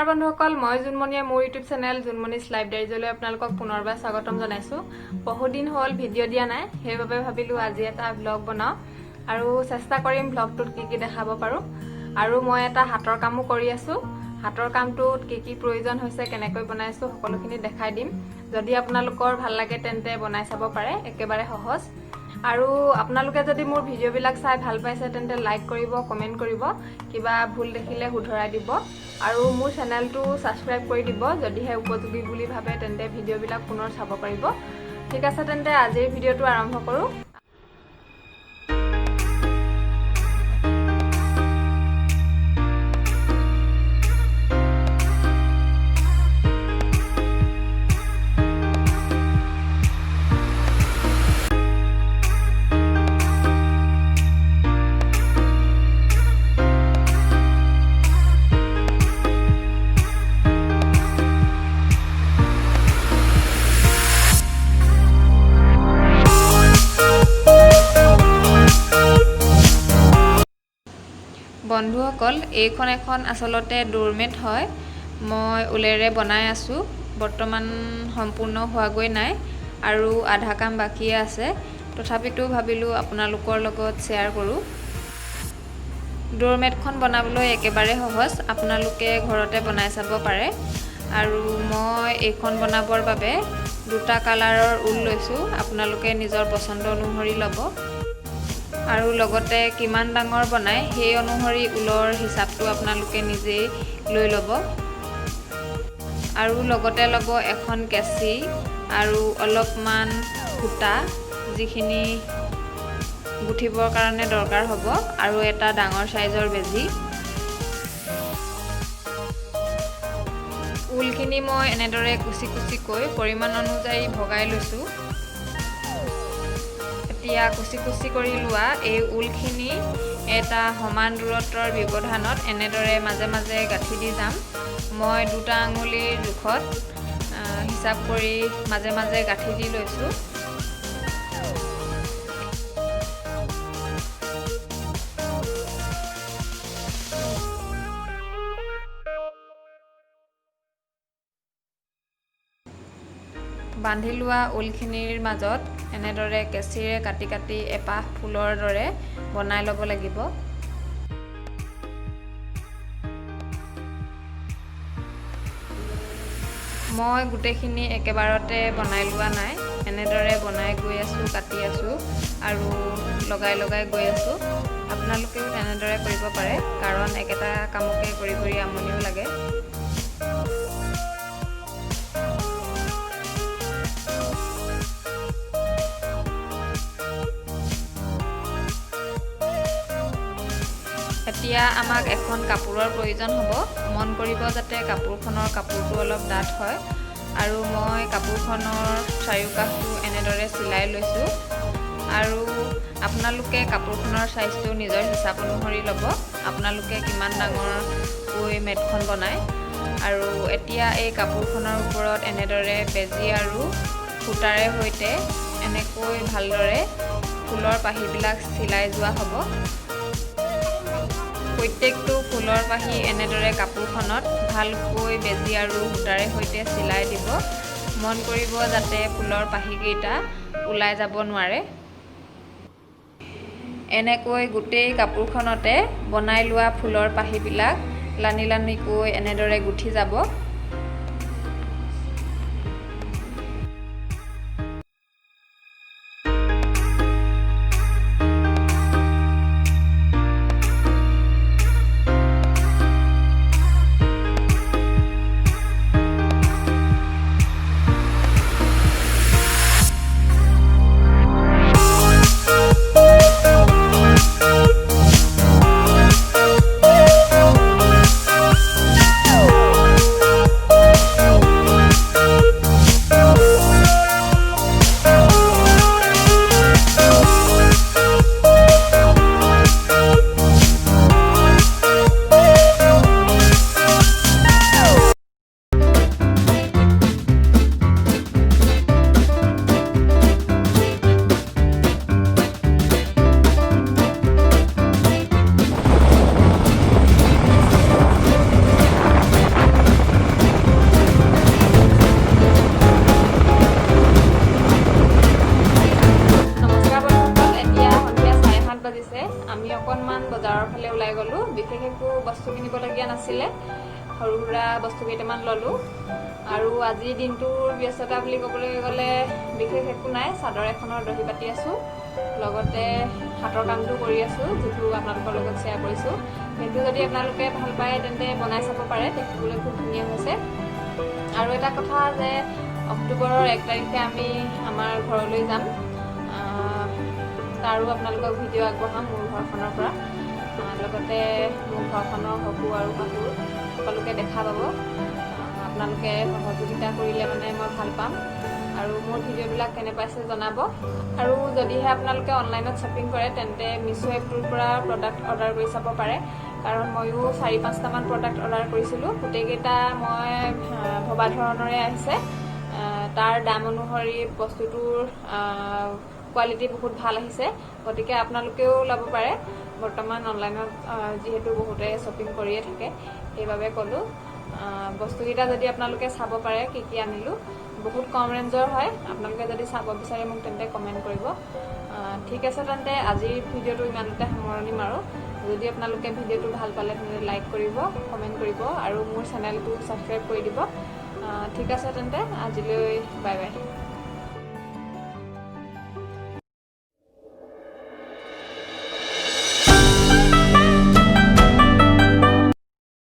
নমস্কাৰ বন্ধুসকল, মই জুনমণিয়ে মোৰ ইউটিউব চেনেল জুনমণিজ লাইফ ডায়েৰীজলৈ আপোনালোকক পুনৰবাৰ স্বাগতম জনাইছো। বহুদিন হ'ল ভিডিঅ' দিয়া নাই, সেইবাবে ভাবিলো আজি এটা ব্লগ বনাও আৰু চেষ্টা কৰিম ব্লগটোত কি দেখাব পাৰো। আৰু মই এটা হাতৰ কামো কৰি আছো। হাতৰ কামটোত কি প্ৰয়োজন হৈছে, কেনেকৈ বনাইছো সকলোখিনি দেখাই দিম। যদি আপোনালোকৰ ভাল লাগে তেন্তে বনাই চাব পাৰে, একেবাৰে সহজ। আৰু আপোনালোকে যদি মোৰ ভিডিঅ'বিলাক চাই ভাল পাইছে তেন্তে লাইক কৰিব, কমেন্ট কৰিব, কিবা ভুল দেখিলে শুধৰাই দিব আৰু মোৰ চেনেলটো সাবস্ক্ৰাইব কৰি দিব। যদিহে উপযোগী বুলি ভাবে তেন্তে ভিডিঅ'বিলাক পুনৰ চাব পাৰিব। ঠিক আছে, তেন্তে আজিৰ ভিডিঅ'টো আৰম্ভ কৰো। বন্ধুসকল, এইখন এখন আচলতে ডোৰমেট হয়। মই ঊলেৰে বনাই আছো। বৰ্তমান সম্পূৰ্ণ হোৱাগৈ নাই আৰু আধা কাম বাকিয়ে আছে। তথাপিতো ভাবিলো আপোনালোকৰ লগত শ্বেয়াৰ কৰো। ডোৰমেটখন বনাবলৈ একেবাৰে সহজ, আপোনালোকে ঘৰতে বনাই চাব পাৰে। আৰু মই এইখন বনাবৰ বাবে দুটা কালাৰৰ ঊল লৈছো। আপোনালোকে নিজৰ পছন্দ অনুসৰি ল'ব আৰু লগতে কিমান ডাঙৰ বনাই সেই অনুসৰি ঊলৰ হিচাপটো আপোনালোকে নিজেই লৈ ল'ব। আৰু লগতে ল'ব এখন কেঁচি আৰু অলপমান সূতা, যিখিনি গুঠিবৰ কাৰণে দৰকাৰ হ'ব, আৰু এটা ডাঙৰ সাইজৰ বেজি। ঊলখিনি মই এনেদৰে কুচি কুচিকৈ পৰিমাণ অনুযায়ী ভগাই লৈছো। এতিয়া কুচি কুচি কৰি লোৱা এই ঊলখিনি এটা সমান দূৰত্বৰ ব্যৱধানত এনেদৰে মাজে মাজে গাঁঠি দি যাম। মই দুটা আঙুলিৰ জোখত হিচাপ কৰি মাজে মাজে গাঁঠি দি লৈছো। বান্ধি লোৱা ঊলখিনিৰ মাজত এনেদৰে কেঁচিৰে কাটি কাটি এপাহ ফুলৰ দৰে বনাই ল'ব লাগিব। মই গোটেইখিনি একেবাৰতে বনাই লোৱা নাই, এনেদৰে বনাই গৈ আছো, কাটি আছো আৰু লগাই লগাই গৈ আছো। আপোনালোকেও তেনেদৰে কৰিব পাৰে, কাৰণ একেটা কামকে কৰি কৰি আমনিও লাগে। এতিয়া আমাক এখন কাপোৰৰ প্ৰয়োজন হ'ব। মন কৰিব যাতে কাপোৰখনৰ কাপোৰটো অলপ ডাঠ হয়। আৰু মই কাপোৰখনৰ চাৰিওকাষটো এনেদৰে চিলাই লৈছোঁ। আৰু আপোনালোকে কাপোৰখনৰ চাইজটো নিজৰ হিচাপ অনুসৰি ল'ব, আপোনালোকে কিমান ডাঙৰকৈ মেটখন বনায়। আৰু এতিয়া এই কাপোৰখনৰ ওপৰত এনেদৰে বেজী আৰু সূতাৰে সৈতে এনেকৈ ভালদৰে ফুলৰ পাহিবিলাক চিলাই যোৱা হ'ব। প্ৰত্যেকটো ফুলৰ পাহি এনেদৰে কাপোৰখনত ভালকৈ বেজী আৰু সূতাৰে সৈতে চিলাই দিব। মন কৰিব যাতে ফুলৰ পাহিকেইটা ওলাই যাব নোৱাৰে। এনেকৈ গোটেই কাপোৰখনতে বনাই লোৱা ফুলৰ পাহিবিলাক লানি লানিকৈ এনেদৰে গুঠি যাব। আছিলে সৰু সুৰা বস্তু কেইটামান ল'লোঁ আৰু আজিৰ দিনটোৰ ব্যস্ততা বুলি ক'বলৈ গ'লে বিশেষ একো নাই চাদৰ এখনৰ দহি বাতি আছোঁ লগতে হাতৰ কামটো কৰি আছোঁ যিটো আপোনালোকৰ লগত শ্বেয়াৰ কৰিছোঁ সেইটো যদি আপোনালোকে ভাল পায় তেন্তে বনাই চাব পাৰে দেখিবলৈ খুব ধুনীয়া হৈছে আৰু এটা কথা যে অক্টোবৰৰ 1 তাৰিখে আমি আমাৰ ঘৰলৈ যাম তাৰো আপোনালোকক ভিডিঅ' আগবঢ়াম মোৰ ঘৰখনৰ পৰা লগতে মোৰ ঘৰখনৰ শহু আৰু শাহুৰ সকলোকে দেখা পাব আপোনালোকে সহযোগিতা কৰিলে মানে মই ভাল পাম আৰু মোৰ ভিডিঅ'বিলাক কেনে পাইছে জনাব আৰু যদিহে আপোনালোকে অনলাইনত শ্বপিং কৰে তেন্তে মিছো এপটোৰ পৰা প্ৰডাক্ট অৰ্ডাৰ কৰি চাব পাৰে কাৰণ ময়ো 4-5টামান প্ৰডাক্ট অৰ্ডাৰ কৰিছিলোঁ গোটেইকেইটা মই ভবা ধৰণৰে আহিছে তাৰ দাম অনুসৰি বস্তুটোৰ কোৱালিটি বহুত ভাল আহিছে গতিকে আপোনালোকেও ল'ব পাৰে বৰ্তমান অনলাইনত যিহেতু বহুতে শ্বপিং কৰিয়ে থাকে সেইবাবে ক'লোঁ বস্তুকেইটা যদি আপোনালোকে চাব পাৰে কি আনিলোঁ বহুত কম ৰেঞ্জৰ হয় আপোনালোকে যদি চাব বিচাৰে মোক তেন্তে কমেণ্ট কৰিব ঠিক আছে তেন্তে আজিৰ ভিডিঅ'টো ইমানতে সামৰণি মাৰোঁ যদি আপোনালোকে ভিডিঅ'টো ভাল পালে তেন্তে লাইক কৰিব কমেণ্ট কৰিব আৰু মোৰ চেনেলটো ছাবস্ক্ৰাইব কৰি দিব ঠিক আছে তেন্তে আজিলৈ বাই বাই